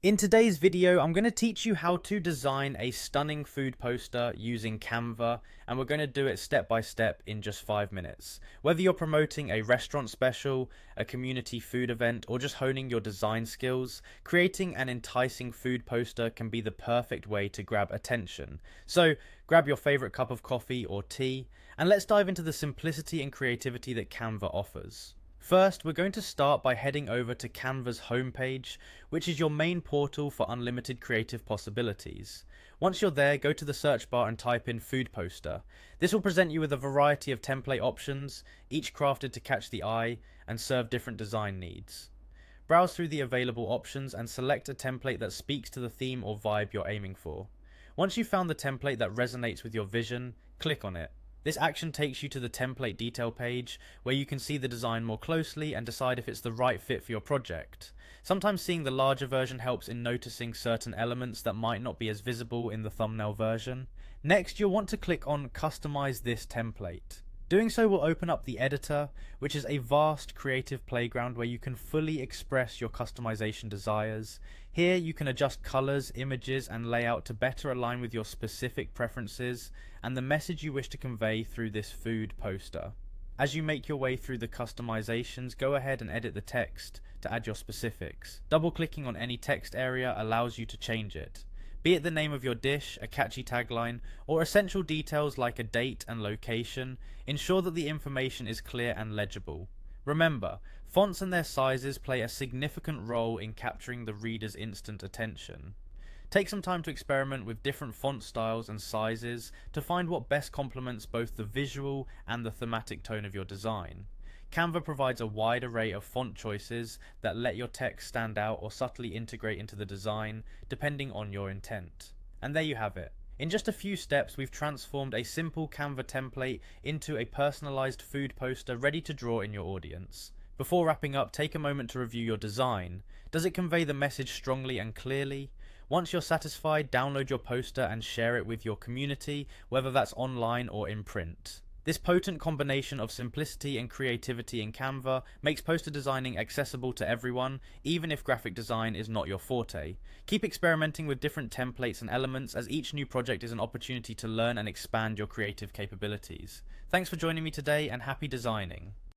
In today's video, I'm going to teach you how to design a stunning food poster using Canva, and we're going to do it step by step in just 5 minutes. Whether you're promoting a restaurant special, a community food event, or just honing your design skills, creating an enticing food poster can be the perfect way to grab attention. So grab your favorite cup of coffee or tea, and let's dive into the simplicity and creativity that Canva offers. First, we're going to start by heading over to Canva's homepage, which is your main portal for unlimited creative possibilities. Once you're there, go to the search bar and type in food poster. This will present you with a variety of template options, each crafted to catch the eye and serve different design needs. Browse through the available options and select a template that speaks to the theme or vibe you're aiming for. Once you've found the template that resonates with your vision, click on it. This action takes you to the template detail page, where you can see the design more closely and decide if it's the right fit for your project. Sometimes seeing the larger version helps in noticing certain elements that might not be as visible in the thumbnail version. Next, you'll want to click on Customize this template. Doing so will open up the editor, which is a vast creative playground where you can fully express your customization desires. Here you can adjust colors, images, and layout to better align with your specific preferences and the message you wish to convey through this food poster. As you make your way through the customizations, go ahead and edit the text to add your specifics. Double-clicking on any text area allows you to change it. Be it the name of your dish, a catchy tagline, or essential details like a date and location, ensure that the information is clear and legible. Remember, fonts and their sizes play a significant role in capturing the reader's instant attention. Take some time to experiment with different font styles and sizes to find what best complements both the visual and the thematic tone of your design. Canva provides a wide array of font choices that let your text stand out or subtly integrate into the design, depending on your intent. And there you have it. In just a few steps, we've transformed a simple Canva template into a personalized food poster ready to draw in your audience. Before wrapping up, take a moment to review your design. Does it convey the message strongly and clearly? Once you're satisfied, download your poster and share it with your community, whether that's online or in print. This potent combination of simplicity and creativity in Canva makes poster designing accessible to everyone, even if graphic design is not your forte. Keep experimenting with different templates and elements, as each new project is an opportunity to learn and expand your creative capabilities. Thanks for joining me today, and happy designing!